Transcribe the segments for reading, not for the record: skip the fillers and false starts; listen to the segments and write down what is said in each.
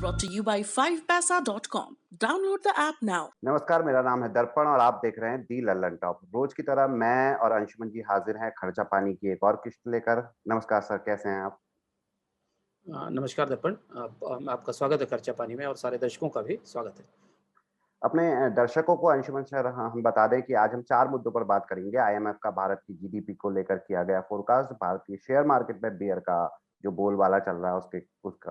brought to you by 5paisa.com. Download the app now. नमस्कार, मेरा नाम है दर्पण और आप देख रहे हैं दी लल्लन टॉप। रोज की तरह मैं और अंशुमन जी हाजिर हैं खर्चा पानी की एक और किस्त लेकर। नमस्कार सर, कैसे हैं आप? नमस्कार दर्पण, आपका स्वागत है खर्चा पानी में और सारे दर्शकों का भी स्वागत है। अपने दर्शकों को अंशुमन सर हम बता दें कि आज हम 4 मुद्दों पर बात करेंगे। आईएमएफ का भारत की जीडीपी को लेकर किया गया फोरकास्ट, भारतीय शेयर मार्केट में बेयर का जो बोलबाला चल रहा है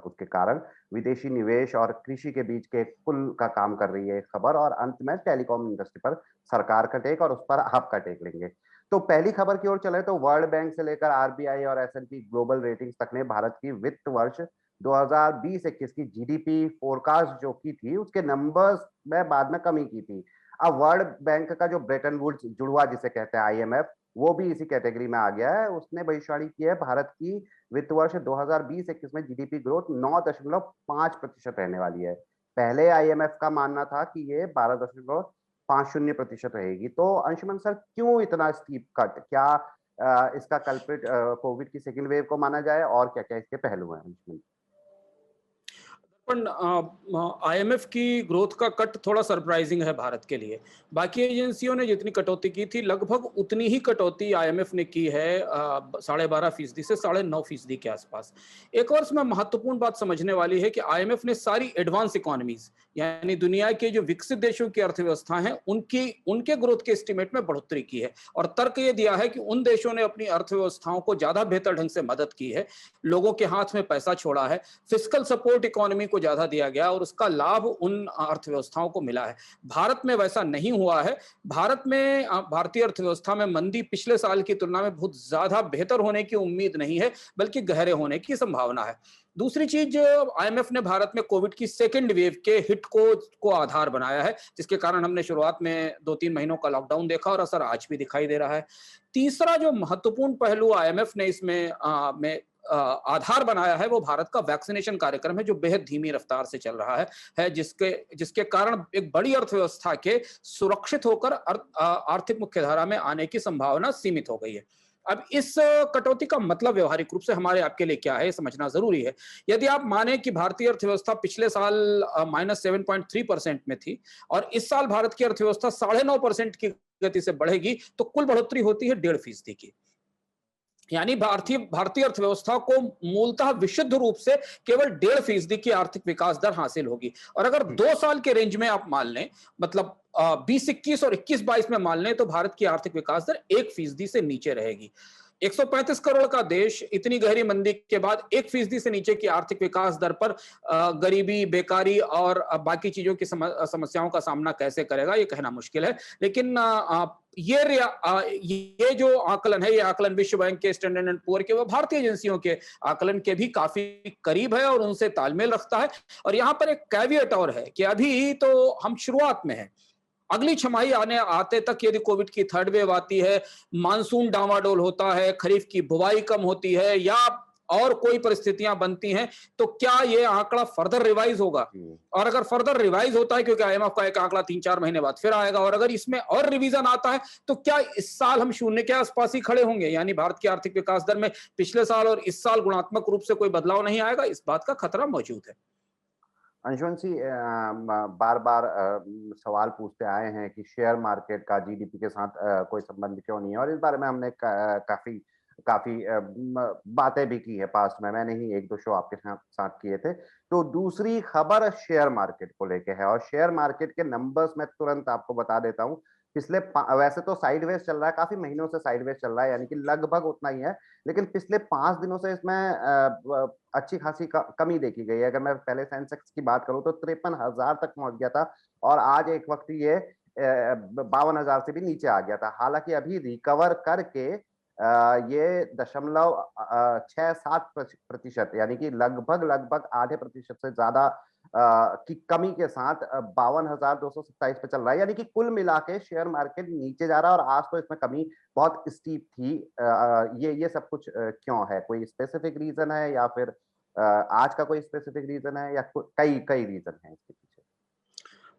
उसके कारण, विदेशी निवेश और कृषि के बीच के पुल का काम कर रही है खबर, और अंत में टेलीकॉम इंडस्ट्री पर सरकार का टेक और उस पर आपका टेक लेंगे। तो पहली खबर की ओर चले तो वर्ल्ड बैंक से लेकर आरबीआई और एस&पी ग्लोबल रेटिंग्स तक ने भारत की वित्त वर्ष 2020-21 की जीडीपी फोरकास्ट जो की थी उसके नंबर्स में बाद में कमी की थी। अब वर्ल्ड बैंक का जो ब्रेटन वुड्स जुड़वा जिसे कहते हैं आईएमएफ, वो भी इसी कैटेगरी में आ गया है। उसने भविष्यवाणी की है भारत की वित्त वर्ष 2020-21 में जीडीपी ग्रोथ 9.5% रहने वाली है। पहले आईएमएफ का मानना था कि ये 12.50% रहेगी। तो अंशुमन सर, क्यों इतना स्टीप कट? क्या इसका कल्प्रिट कोविड की सेकेंड वेव को माना जाए और क्या क्या इसके पहलू हैं अंशुमन? आईएमएफ की ग्रोथ का कट थोड़ा सरप्राइजिंग है भारत के लिए। बाकी एजेंसियों ने जितनी कटौती की थी लगभग उतनी ही कटौती आईएमएफ ने की है, 12.5% से 9.5% के आसपास। एक और इसमें महत्वपूर्ण बात समझने वाली है कि आईएमएफ ने सारी एडवांस इकोनॉमीज यानी दुनिया के जो विकसित देशों की अर्थव्यवस्था है उनके ग्रोथ के एस्टिमेट में बढ़ोतरी की है और तर्क ये दिया है कि उन देशों ने अपनी अर्थव्यवस्थाओं को ज्यादा बेहतर ढंग से मदद की है, लोगों के हाथ में पैसा छोड़ा है, फिस्कल सपोर्ट इकोनॉमी को ज्यादा दिया गया और उसका लाभ उन अर्थव्यवस्थाओं को मिला है। भारत में वैसा नहीं हुआ है। भारत में भारतीय अर्थव्यवस्था में मंदी पिछले साल की तुलना में बहुत ज्यादा बेहतर होने की उम्मीद नहीं है, बल्कि गहरे होने की संभावना है। दूसरी चीज, आईएमएफ ने भारत में कोविड की सेकेंड वेव के हिट को आधार बनाया है, जिसके कारण हमने शुरुआत में 2-3 महीनों का लॉकडाउन देखा और असर आज भी दिखाई दे रहा है। तीसरा जो महत्वपूर्ण पहलू आईएमएफ ने इसमें आधार बनाया है वो भारत का वैक्सीनेशन कार्यक्रम है, जो बेहद धीमी रफ्तार से चल रहा है जिसके कारण एक बड़ी अर्थव्यवस्था के सुरक्षित होकर आर्थिक मुख्यधारा में आने की संभावना सीमित हो गई है। अब इस कटौती का मतलब व्यवहारिक रूप से हमारे आपके लिए क्या है, समझना जरूरी है। यदि आप माने कि भारतीय अर्थव्यवस्था पिछले साल -7.3% में थी और इस साल भारत की अर्थव्यवस्था 9.5% की गति से बढ़ेगी, तो कुल बढ़ोतरी होती है 1.5% की। यानी भारतीय अर्थव्यवस्था को मूलतः विशुद्ध रूप से केवल 1.5% की आर्थिक विकास दर हासिल होगी। और अगर 2 साल के रेंज में आप मान लें, मतलब 20-21 और 21-22 में मान लें, तो भारत की आर्थिक विकास दर 1% से नीचे रहेगी। 135 करोड़ का देश इतनी गहरी मंदी के बाद 1% से नीचे की आर्थिक विकास दर पर गरीबी, बेकारी और बाकी चीजों की समस्याओं का सामना कैसे करेगा, ये कहना मुश्किल है। लेकिन ये जो आकलन है, ये आकलन विश्व बैंक के, स्टैंडर्ड एंड पुअर के व भारतीय एजेंसियों के आकलन के भी काफी करीब है और उनसे तालमेल रखता है। और यहाँ पर एक कैविएट और है कि अभी तो हम शुरुआत में हैं। अगली छमाही आते तक यदि कोविड की थर्ड वेव आती है, मानसून डामाडोल होता है, खरीफ की बुवाई कम होती है या और कोई परिस्थितियां बनती हैं, तो क्या ये आंकड़ा फर्दर रिवाइज होगा? और अगर फर्दर रिवाइज होता है, क्योंकि आईएमएफ का एक आंकड़ा 3-4 महीने बाद फिर आएगा, और अगर इसमें और रिवीजन आता है, तो क्या इस साल हम शून्य के आसपास ही खड़े होंगे? यानी भारत की आर्थिक विकास दर में पिछले साल और इस साल गुणात्मक रूप से कोई बदलाव नहीं आएगा, इस बात का खतरा मौजूद है। अंशुमन जी, बार बार सवाल पूछते आए हैं कि शेयर मार्केट का जीडीपी के साथ कोई संबंध क्यों नहीं है, और इस बारे में हमने काफी काफी बातें भी की है पास्ट में। मैंने ही 1-2 शो आपके साथ किए थे। तो दूसरी खबर शेयर मार्केट को लेके है, और शेयर मार्केट के नंबर्स मैं तुरंत आपको बता देता हूँ। वैसे तो साइडवेज चल रहा है, काफी महीनों से साइडवेज चल रहा है, यानी कि लगभग उतना ही है, लेकिन पिछले 5 दिनों से इसमें अच्छी खासी कमी देखी गई है। अगर मैं पहले सेंसेक्स की बात करूं तो 53,000 तक पहुंच गया था, और आज एक वक्त ये 52,000 से भी नीचे आ गया था। हालांकि अभी रिकवर करके ये 0.67% यानी कि लगभग आधे प्रतिशत से ज्यादा की कमी के साथ 52,227 पे चल रहा है। यानी कि कुल मिला के शेयर मार्केट नीचे जा रहा है, और आज तो इसमें कमी बहुत स्टीप थी। ये सब कुछ क्यों है? कोई स्पेसिफिक रीजन है, या फिर आज का कोई स्पेसिफिक रीजन है, या कई कई रीजन है इसके पीछे?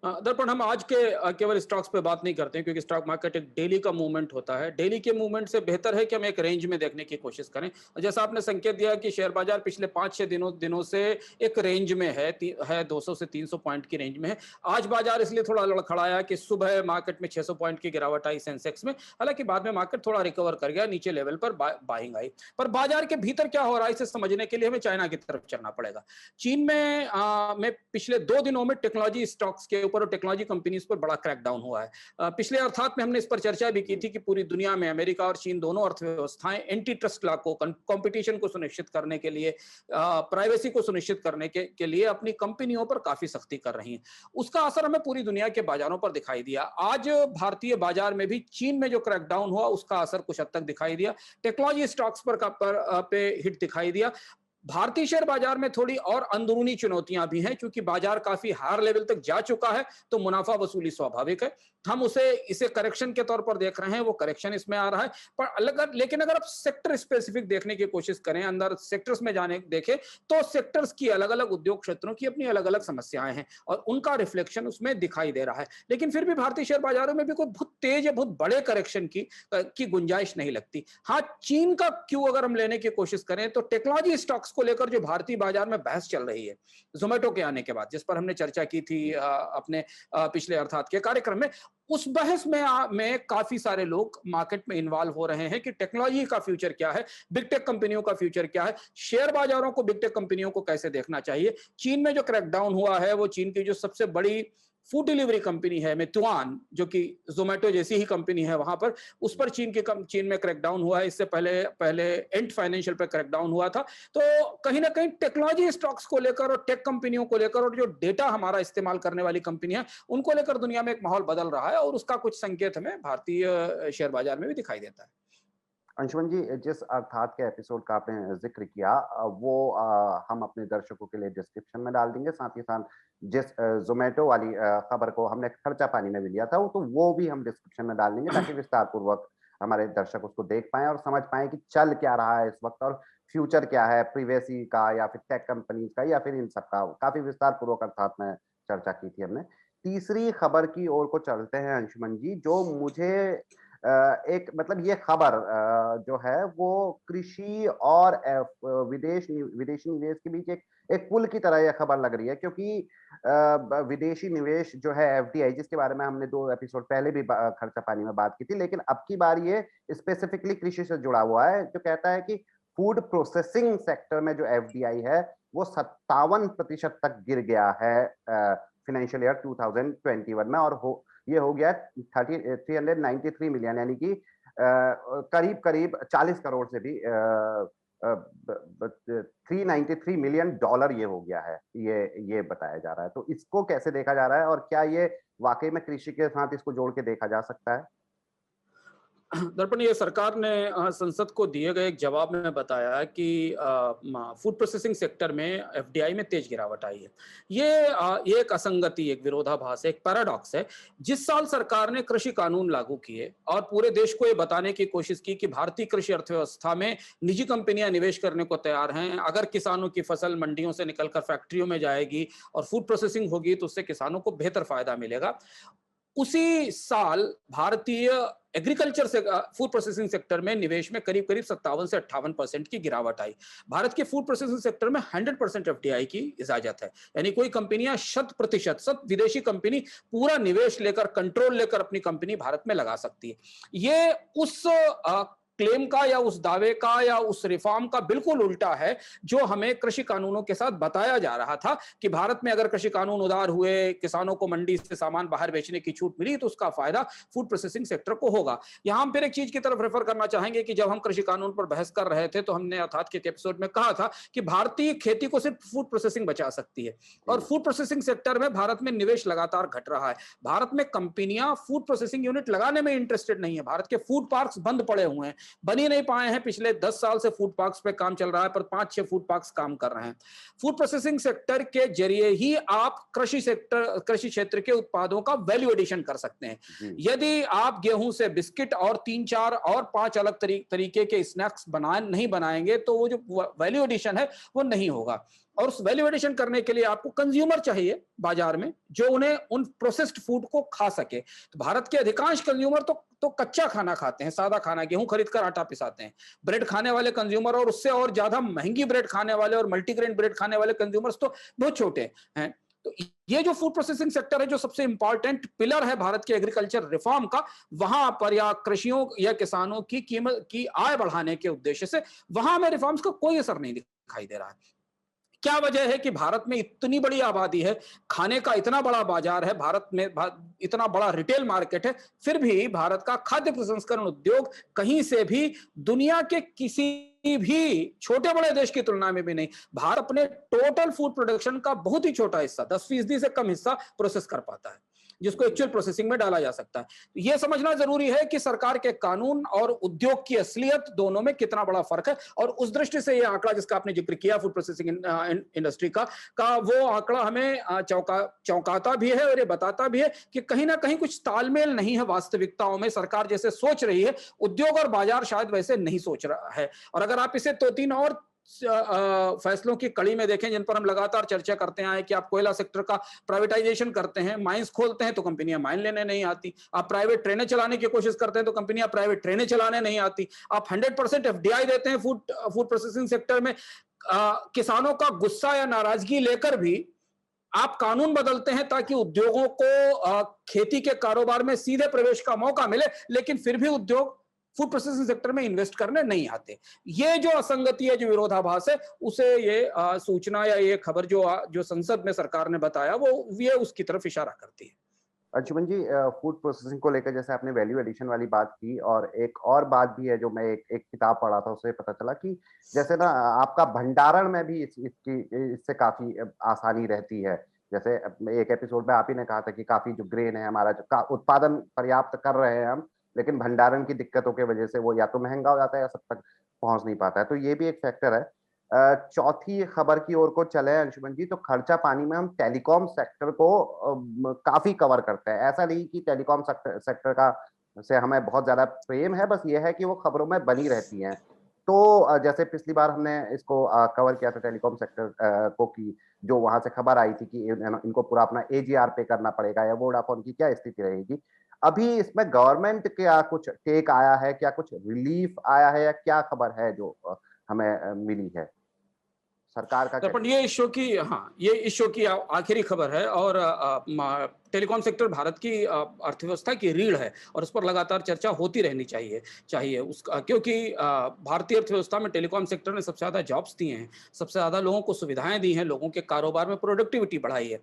दर्पण हम आज के केवल स्टॉक्स पे बात नहीं करते हैं क्योंकि स्टॉक मार्केट एक डेली का मूवमेंट होता है। डेली के मूवमेंट से बेहतर है कि हम एक रेंज में देखने की कोशिश करें। जैसा आपने संकेत दिया कि शेयर बाजार पिछले 5-6 दिनों से एक रेंज में है 200 से 300 पॉइंट की रेंज में है। आज बाजार इसलिए थोड़ा लड़खड़ाया कि सुबह मार्केट में 600 पॉइंट की गिरावट आई सेंसेक्स में। हालांकि बाद में मार्केट थोड़ा रिकवर कर गया, नीचे लेवल पर बाइंग आई। पर बाजार के भीतर क्या हो रहा है इसे समझने के लिए हमें चाइना की तरफ चलना पड़ेगा। चीन में पिछले 2 दिनों में टेक्नोलॉजी स्टॉक्स के ऊपर और टेक्नोलॉजी कंपनीज पर बड़ा क्रैकडाउन हुआ है। पिछले अर्थात में हमने इस पर चर्चा भी की थी कि पूरी दुनिया में अमेरिका और चीन दोनों अर्थव्यवस्थाएं एंटी ट्रस्ट लॉ को, कंपटीशन को सुनिश्चित करने के लिए, प्राइवेसी को सुनिश्चित करने के लिए अपनी कंपनियों पर काफी सख्ती कर रही हैं। उसका असर हमें पूरी दुनिया के बाजारों पर दिखाई दिया। आज भारतीय बाजार में भी चीन में जो क्रैकडाउन हुआ उसका असर कुछ हद तक दिखाई दिया। टेक्नोलॉजी स्टॉक्स पे हिट दिखाई दिया। भारतीय शेयर बाजार में थोड़ी और अंदरूनी चुनौतियां भी हैं क्योंकि बाजार काफी हायर लेवल तक जा चुका है, तो मुनाफा वसूली स्वाभाविक है। हम इसे करेक्शन के तौर पर देख रहे हैं, वो करेक्शन इसमें आ रहा है। पर लेकिन अगर आप सेक्टर स्पेसिफिक देखने की कोशिश करें, अंदर सेक्टर्स में देखें तो सेक्टर्स की अलग अलग उद्योग क्षेत्रों की अपनी अलग अलग समस्याएं हैं और उनका रिफ्लेक्शन उसमें दिखाई दे रहा है। लेकिन फिर भी भारतीय शेयर बाजारों में भी कोई बहुत तेज या बहुत बड़े करेक्शन की गुंजाइश नहीं लगती। हाँ, चीन का क्यों अगर हम लेने की कोशिश करें तो टेक्नोलॉजी स्टॉक्स को लेकर जो भारतीय बाजार में बहस चल रही है जोमेटो के आने के बाद, जिस पर हमने चर्चा की थी अपने पिछले अर्थात के कार्यक्रम में, उस बहस में काफी सारे लोग मार्केट में इन्वॉल्व हो रहे हैं कि टेक्नोलॉजी का फ्यूचर क्या है, बिग टेक कंपनियों का फ्यूचर क्या है, शेयर बाजारों को बिग टेक कंपनियों को कैसे देखना चाहिए। चीन में जो क्रैकडाउन हुआ है वो चीन की जो सबसे बड़ी फूड डिलीवरी कंपनी है मेituan, जो कि जोमेटो जैसी ही कंपनी है, वहां पर उस पर चीन में क्रैकडाउन हुआ है। इससे पहले एंट फाइनेंशियल पर क्रैकडाउन हुआ था। तो कहीं ना कहीं टेक्नोलॉजी स्टॉक्स को लेकर और टेक कंपनियों को लेकर और जो डेटा हमारा इस्तेमाल करने वाली कंपनी है उनको लेकर दुनिया में एक माहौल बदल रहा है और उसका कुछ संकेत हमें भारतीय शेयर बाजार में भी दिखाई देता है। अंशुमन जी, जिस अर्थात के एपिसोड का आपने जिक्र किया वो हम अपने दर्शकों के लिए डिस्क्रिप्शन में डाल देंगे। साथ ही साथ जिस जोमेटो वाली खबर को हमने खर्चा पानी में भी लिया था तो वो भी हम डिस्क्रिप्शन में डाल देंगे ताकि विस्तार पूर्वक हमारे दर्शक उसको देख पाए और समझ पाए कि चल क्या रहा है इस वक्त और फ्यूचर क्या है प्रीवेसी का या फिर टेक कंपनीज का या फिर इन सब का। काफी विस्तार पूर्वक अर्थात में चर्चा की थी हमने। तीसरी खबर की ओर को चलते हैं अंशुमन जी, जो मुझे एक मतलब ये खबर जो है वो कृषि और विदेशी निवेश के बीच एक पुल की तरह यह खबर लग रही है, क्योंकि विदेशी निवेश जो है एफडीआई, जिसके बारे में हमने 2 एपिसोड पहले भी खर्चा पानी में बात की थी, लेकिन अब की बार ये स्पेसिफिकली कृषि से जुड़ा हुआ है, जो कहता है कि फूड प्रोसेसिंग सेक्टर में जो एफडीआई है वो 57% तक गिर गया है फाइनेंशियल ईयर 2021 में, और ये हो गया 393 मिलियन, यानी कि करीब करीब 40 करोड़ से भी 393 मिलियन डॉलर ये हो गया है, ये बताया जा रहा है। तो इसको कैसे देखा जा रहा है और क्या ये वाकई में कृषि के साथ इसको जोड़ के देखा जा सकता है? दर्पण, ये सरकार ने संसद को दिए गए एक जवाब में बताया कि फूड प्रोसेसिंग सेक्टर में एफडीआई में तेज गिरावट आई है। ये एक असंगति, एक विरोधाभास है, एक पैराडॉक्स है। जिस साल सरकार ने कृषि कानून लागू किए और पूरे देश को ये बताने की कोशिश की कि भारतीय कृषि अर्थव्यवस्था में निजी कंपनियां निवेश करने को तैयार हैं, अगर किसानों की फसल मंडियों से निकलकर फैक्ट्रियों में जाएगी और फूड प्रोसेसिंग होगी तो उससे किसानों को बेहतर फायदा मिलेगा, उसी साल भारतीय एग्रीकल्चर से फूड प्रोसेसिंग सेक्टर में निवेश में करीब करीब 57 से 58% की गिरावट आई। भारत के फूड प्रोसेसिंग सेक्टर में 100% एफडीआई की इजाजत है, यानी कोई कंपनियां 100% सब विदेशी कंपनी पूरा निवेश लेकर, कंट्रोल लेकर अपनी कंपनी भारत में लगा सकती है। ये उस क्लेम का या उस दावे का या उस रिफॉर्म का बिल्कुल उल्टा है जो हमें कृषि कानूनों के साथ बताया जा रहा था कि भारत में अगर कृषि कानून उदार हुए, किसानों को मंडी से सामान बाहर बेचने की छूट मिली तो उसका फायदा फूड प्रोसेसिंग सेक्टर को होगा। यहां हम फिर एक चीज की तरफ रेफर करना चाहेंगे कि जब हम कृषि कानून पर बहस कर रहे थे तो हमने अर्थात के एपिसोड में कहा था कि भारतीय खेती को सिर्फ फूड प्रोसेसिंग बचा सकती है, और फूड प्रोसेसिंग सेक्टर में भारत में निवेश लगातार घट रहा है। भारत में कंपनियां फूड प्रोसेसिंग यूनिट लगाने में इंटरेस्टेड नहीं है। भारत के फूड पार्क्स बंद पड़े हुए हैं, बनी नहीं पाए हैं। पिछले 10 साल से फूड पार्क्स पे काम चल रहा है, पर 5-6 फूड पार्क्स काम कर रहे हैं। फूड प्रोसेसिंग सेक्टर के जरिए ही आप कृषि क्षेत्र के उत्पादों का वैल्यू एडिशन कर सकते हैं। यदि आप गेहूं से बिस्किट और 3-4 और 5 अलग तरीके के स्नैक्स नहीं बनाएंगे तो वो जो वैल्यू एडिशन है वो नहीं होगा। और उस वैल्यू एडिशन करने के लिए आपको कंज्यूमर चाहिए बाजार में जो उन्हें उन प्रोसेस्ड फूड को खा सके। तो भारत के अधिकांश कंज्यूमर तो कच्चा खाना खाते हैं, सादा खाना, गेहूं खरीद कर आटा पिसाते हैं। ब्रेड खाने वाले कंज्यूमर और उससे और ज्यादा महंगी ब्रेड खाने वाले और मल्टीग्रेन ब्रेड खाने वाले कंज्यूमर्स तो बहुत छोटे हैं। तो ये जो फूड प्रोसेसिंग सेक्टर है, जो सबसे इंपॉर्टेंट पिलर है भारत के एग्रीकल्चर रिफॉर्म का, वहां पर या कृषियों या किसानों की कीमत की आय बढ़ाने के उद्देश्य से वहां हमें रिफॉर्म्स का कोई असर नहीं दिखाई दे रहा है। क्या वजह है कि भारत में इतनी बड़ी आबादी है, खाने का इतना बड़ा बाजार है, भारत में इतना बड़ा रिटेल मार्केट है, फिर भी भारत का खाद्य प्रसंस्करण उद्योग कहीं से भी दुनिया के किसी भी छोटे बड़े देश की तुलना में भी नहीं, भारत अपने टोटल फूड प्रोडक्शन का बहुत ही छोटा हिस्सा, 10% से कम हिस्सा प्रोसेस कर पाता है, जिसको एक्चुअल प्रोसेसिंग में डाला जा सकता है। यह समझना जरूरी है कि सरकार के कानून और उद्योग की असलियत दोनों में कितना बड़ा फर्क है, और उस दृष्टि से यह आंकड़ा जिसका आपने जिक्र किया फूड प्रोसेसिंग इंडस्ट्री का वो आंकड़ा हमें चौंकाता भी है और ये बताता भी है कि कहीं ना कहीं कुछ तालमेल नहीं है वास्तविकताओं में। सरकार जैसे सोच रही है, उद्योग और बाजार शायद वैसे नहीं सोच रहा है। और अगर आप इसे 2-3 और फैसलों की कड़ी में देखें जिन पर हम लगातार चर्चा करते आए कि आप कोयला सेक्टर का प्राइवेटाइजेशन करते हैं, माइंस खोलते हैं तो कंपनियां माइन लेने नहीं आती, आप प्राइवेट ट्रेनें चलाने की कोशिश करते हैं तो कंपनियां प्राइवेट ट्रेनें चलाने नहीं आती, आप 100% एफडीआई देते हैं फूड प्रोसेसिंग सेक्टर में, किसानों का गुस्सा या नाराजगी लेकर भी आप कानून बदलते हैं ताकि उद्योगों को खेती के कारोबार में सीधे प्रवेश का मौका मिले, लेकिन फिर भी उद्योग फूड प्रोसेसिंग सेक्टर में इन्वेस्ट करने नहीं आते। ये जो असंगति है, जो विरोधाभास है, उसे ये सूचना या ये खबर जो संसद में सरकार ने बताया वो ये उसकी तरफ इशारा करती है। अंशुमन जी, फूड प्रोसेसिंग को लेकर जैसे आपने वैल्यू एडिशन वाली बात की, और एक और बात भी है जो मैं एक किताब पढ़ा था उससे पता चला कि जैसे ना आपका भंडारण में भी इससे काफी आसानी रहती है। जैसे एक एपिसोड में आप ही ने कहा था कि काफी जो ग्रेन है हमारा, जो उत्पादन पर्याप्त कर रहे हैं हम, लेकिन भंडारण की दिक्कतों की वजह से वो या तो महंगा हो जाता है या सब तक पहुंच नहीं पाता है। तो ये भी एक फैक्टर है। चौथी खबर की ओर को चले अंशुमन जी, तो खर्चा पानी में हम टेलीकॉम सेक्टर को काफी कवर करते हैं। ऐसा नहीं कि टेलीकॉम सेक्टर का से हमें बहुत ज्यादा प्रेम है, बस ये है कि वो खबरों में बनी रहती हैं। तो जैसे पिछली बार हमने इसको कवर किया था टेलीकॉम सेक्टर को, कि जो वहां से खबर आई थी कि इनको पूरा अपना एजीआर पे करना पड़ेगा, या वोडाफोन की क्या स्थिति रहेगी। अभी इसमें गवर्नमेंट क्या कुछ टेक आया है, क्या कुछ रिलीफ आया है, या क्या खबर है जो हमें मिली है सरकार का? दर्पण, ये इस शो की आखिरी खबर है, और टेलीकॉम सेक्टर भारत की अर्थव्यवस्था की रीढ़ है और उस पर लगातार चर्चा होती रहनी चाहिए उसका, क्योंकि भारतीय अर्थव्यवस्था में टेलीकॉम सेक्टर ने सबसे ज्यादा जॉब्स दिए हैं, सबसे ज्यादा लोगों को सुविधाएं दी हैं, लोगों के कारोबार में प्रोडक्टिविटी बढ़ाई है।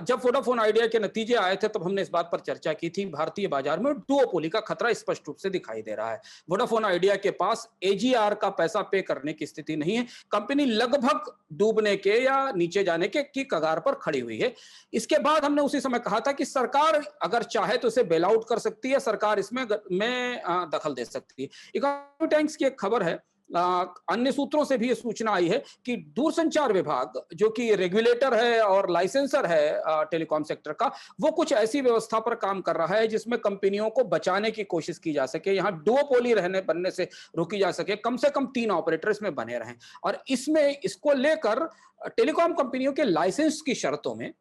जब वोडाफोन आइडिया के नतीजे आए थे तब हमने इस बात पर चर्चा की थी, भारतीय बाजार में डुओपोली का खतरा स्पष्ट रूप से दिखाई दे रहा है। वोडाफोन आइडिया के पास एजीआर का पैसा पे करने की स्थिति नहीं है, कंपनी लगभग डूबने के या नीचे जाने के की कगार पर खड़ी हुई है। इसके बाद हमने उसी समय कहा था कि सरकार अगर चाहे तो इसे बेल आउट कर सकती है, सरकार इसमें दखल दे सकती है। इकोनॉमिक टाइम्स की एक खबर है, अन्य सूत्रों से भी ये सूचना आई है कि दूरसंचार विभाग जो कि रेगुलेटर है और लाइसेंसर है टेलीकॉम सेक्टर का, वो कुछ ऐसी व्यवस्था पर काम कर रहा है जिसमें कंपनियों को बचाने की कोशिश की जा सके, यहां डुओपोली बनने से रोकी जा सके, कम से कम 3 ऑपरेटर इसमें बने रहें। और इसको लेकर टेलीकॉम कंपनियों के लाइसेंस की शर्तों में,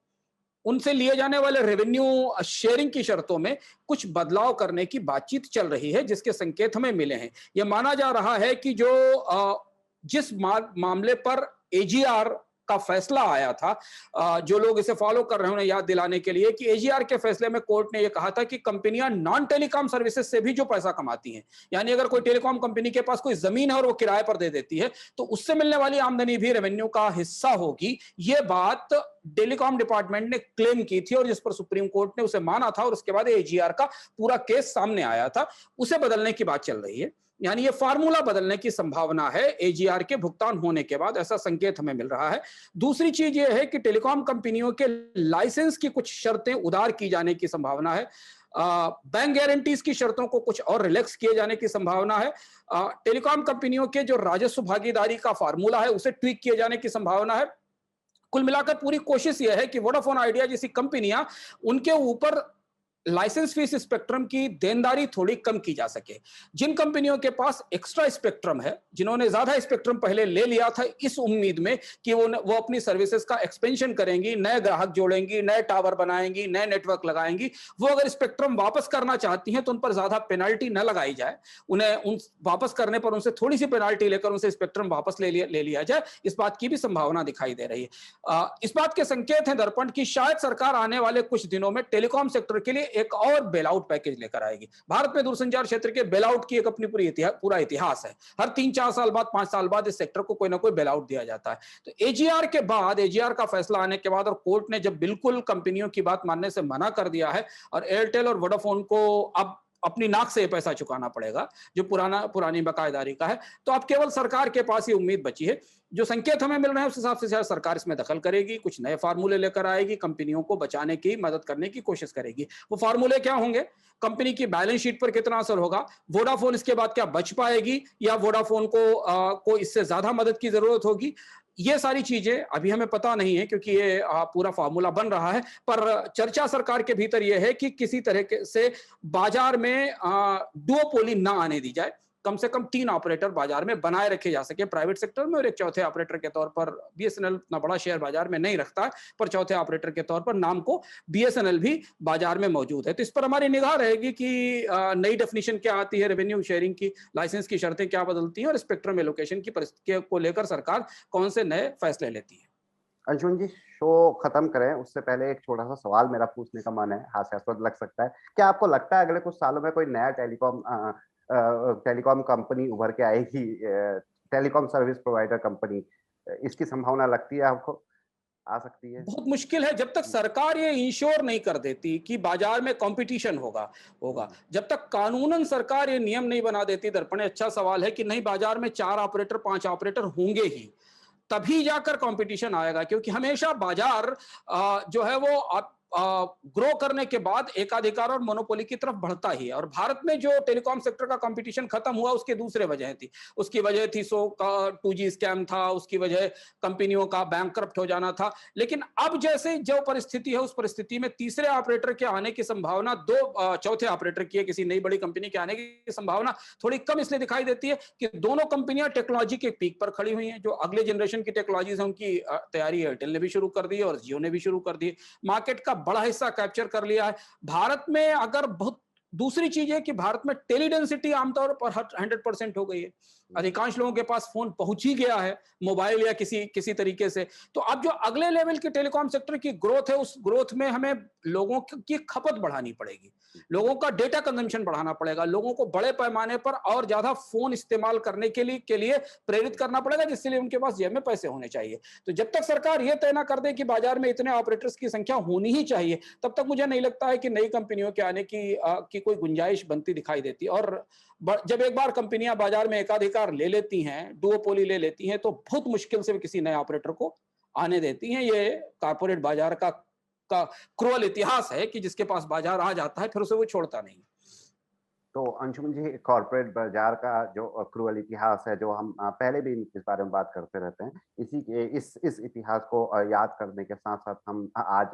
उनसे लिए जाने वाले रेवेन्यू शेयरिंग की शर्तों में कुछ बदलाव करने की बातचीत चल रही है, जिसके संकेत हमें मिले हैं। यह माना जा रहा है कि जिस मामले पर एजीआर का फैसला आया था, जो लोग इसे फॉलो कर रहे हैं उन्हें याद दिलाने के लिए कि एजीआर के फैसले में कोर्ट ने यह कहा था कि कंपनियां नॉन टेलीकॉम सर्विसेज से भी जो पैसा कमाती हैं, यानी अगर कोई टेलीकॉम कंपनी के पास कोई जमीन है और वो किराए पर दे देती है तो उससे मिलने वाली आमदनी भी रेवेन्यू का हिस्सा होगी। ये बात टेलीकॉम डिपार्टमेंट ने क्लेम की थी और जिस पर सुप्रीम कोर्ट ने उसे माना था, और उसके बाद एजीआर का पूरा केस सामने आया था। उसे बदलने की बात चल रही है, यानी ये फार्मूला बदलने की संभावना है एजीआर के भुगतान होने के बाद, ऐसा संकेत हमें मिल रहा है। दूसरी चीज ये है कि टेलीकॉम कंपनियों के लाइसेंस की कुछ शर्तें उदार की जाने की संभावना है, बैंक गारंटीज की शर्तों को कुछ और रिलैक्स किए जाने की संभावना है, टेलीकॉम कंपनियों के जो राजस्व भागीदारी का फार्मूला है उसे ट्वीक किए जाने की संभावना है। कुल मिलाकर पूरी कोशिश यह है कि वोडाफोन आइडिया जैसी कंपनियां, उनके ऊपर लाइसेंस फीस स्पेक्ट्रम की देनदारी थोड़ी कम की जा सके। जिन कंपनियों के पास एक्स्ट्रा स्पेक्ट्रम है, जिन्होंने ज्यादा स्पेक्ट्रम पहले ले लिया था इस उम्मीद में कि वो अपनी सर्विसेज का एक्सपेंशन करेंगी, नए ग्राहक जोड़ेंगी, नए टावर बनाएंगी, नए नेटवर्क लगाएंगी, वो अगर स्पेक्ट्रम वापस करना चाहती हैं तो उन पर ज्यादा पेनाल्टी न लगाई जाए, उन्हें उन वापस करने पर उनसे थोड़ी सी पेनाल्टी लेकर उनसे स्पेक्ट्रम वापस ले लिया जाए, इस बात की भी संभावना दिखाई दे रही है। इस बात के संकेत हैं दर्पण की शायद सरकार आने वाले कुछ दिनों में टेलीकॉम सेक्टर के लिए एक और बेलआउट पैकेज लेकर आएगी। भारत में दूरसंचार क्षेत्र के बेलआउट की एक अपनी पूरा इतिहास है। हर 3-4 साल बाद, 5 साल बाद इस सेक्टर को कोई ना कोई बेलआउट दिया जाता है। तो एजीआर का फैसला आने के बाद और कोर्ट ने जब बिल्कुल कंपनियों की बात मानने से मना कर दिया है और एयरटेल और वोडाफोन को अब अपनी नाक से पैसा चुकाना पड़ेगा जो पुरानी बकायेदारी का है, तो अब केवल सरकार के पास ही उम्मीद बची है। जो संकेत हमें मिल रहे हैं उस हिसाब से शायद सरकार इसमें दखल करेगी, कुछ नए फार्मूले लेकर आएगी, कंपनियों को बचाने की मदद करने की कोशिश करेगी। वो फार्मूले क्या होंगे, कंपनी की बैलेंस शीट पर कितना असर होगा, वोडाफोन इसके बाद क्या बच पाएगी या वोडाफोन को इससे ज्यादा मदद की जरूरत होगी, ये सारी चीजें अभी हमें पता नहीं है क्योंकि ये पूरा फार्मूला बन रहा है। पर चर्चा सरकार के भीतर यह है कि किसी तरह से बाजार में डुओपोली ना आने दी जाए, कम से कम 3 ऑपरेटर बाजार में बनाए रखे जा सके प्राइवेट सेक्टर में, और एक चौथे ऑपरेटर के तौर पर बीएसएनएल इतना बड़ा शेयर बाजार में नहीं रखता है, पर चौथे ऑपरेटर के तौर पर नाम को बीएसएनएल भी बाजार में मौजूद है। तो इस पर हमारी निगाह रहेगी कि नई डेफिनेशन क्या आती है रेवेन्यू शेयरिंग की, लाइसेंस की शर्तें क्या बदलती हैं और स्पेक्ट्रम एलोकेशन की को लेकर सरकार कौन से नए फैसले लेती है। अंशुमन जी, शो खत्म करें उससे पहले एक छोटा सा सवाल मेरा पूछने का मन है, हास्यास्पद लग सकता है। क्या आपको लगता है अगले कुछ सालों में कोई नया टेलीकॉम कंपनी उभर के आएगी, टेलीकॉम सर्विस प्रोवाइडर कंपनी, इसकी संभावना लगती है आपको, आ सकती है? बहुत मुश्किल है, जब तक सरकार ये इंश्योर नहीं कर देती कि बाजार में कंपटीशन होगा, जब तक कानूनन सरकार ये नियम नहीं बना देती। दर्पण अच्छा सवाल है कि नहीं, बाजार में 4 ऑपरेटर 5 ऑपरेटर होंगे ही, तभी जाकर कंपटीशन आएगा, क्योंकि हमेशा बाजार जो है वो ग्रो करने के बाद एकाधिकार और मोनोपोली की तरफ बढ़ता ही है। और भारत में जो टेलीकॉम सेक्टर का कंपटीशन खत्म हुआ उसके दूसरे वजह थी, उसकी वजह थी 100 का 2G स्कैम था, उसकी वजह कंपनियों का बैंकक्रप्ट हो जाना था। लेकिन अब जैसे जो परिस्थिति है उस परिस्थिति में तीसरे ऑपरेटर के आने की संभावना, चौथे ऑपरेटर की, किसी नई बड़ी कंपनी के आने की संभावना थोड़ी कम इसलिए दिखाई देती है कि दोनों कंपनियां टेक्नोलॉजी के पीक पर खड़ी हुई हैं। जो अगले जनरेशन की टेक्नोलॉजीज है उनकी तैयारी एयरटेल ने भी शुरू कर दी है और जियो ने भी शुरू कर दी, मार्केट का बड़ा हिस्सा कैप्चर कर लिया है। भारत में अगर बहुत दूसरी चीज है कि भारत में टेली डेंसिटी आमतौर पर 100% हो गई है, अधिकांश लोगों के पास फोन पहुंच ही गया है, मोबाइल या किसी तरीके से। तो अब जो अगले लेवल के टेलीकॉम सेक्टर की ग्रोथ है, उस ग्रोथ में हमें लोगों की खपत बढ़ानी पड़ेगी, लोगों का डेटा कंजम्पशन बढ़ाना पड़ेगा, लोगों को बड़े पैमाने पर और ज्यादा फोन इस्तेमाल करने के लिए प्रेरित करना पड़ेगा, जिसके लिए उनके पास जेब में पैसे होने चाहिए। तो जब तक सरकार ये तय ना कर दे कि बाजार में इतने ऑपरेटर्स की संख्या होनी ही चाहिए, तब तक मुझे नहीं लगता है कि नई कंपनियों के आने की कोई गुंजाइश बनती दिखाई देती। और जब एक बार कंपनियां बाजार में एकाधिकार ले लेती हैं, डुओपोली ले लेती हैं, तो बहुत मुश्किल से किसी नए ऑपरेटर को आने देती हैं। ये कॉर्पोरेट बाजार का क्रूअल इतिहास है कि जिसके पास बाजार आ जाता है फिर उसे वो छोड़ता नहीं। तो अंशुमन जी, कॉर्पोरेट बाजार का जो क्रूअल इतिहास है, जो हम पहले भी इस बारे में बात करते रहते हैं, इस इतिहास को याद करने के साथ साथ हम आज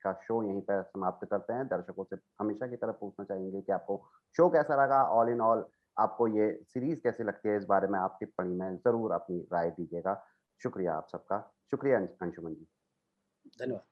का शो यहीं पर समाप्त करते हैं। दर्शकों से हमेशा की तरह पूछना चाहेंगे कि आपको शो कैसा लगा, ऑल इन ऑल आपको ये सीरीज कैसी लगती है, इस बारे में आप टिप्पणी में जरूर अपनी राय दीजिएगा। शुक्रिया आप सबका, शुक्रिया अंशुमन जी। धन्यवाद।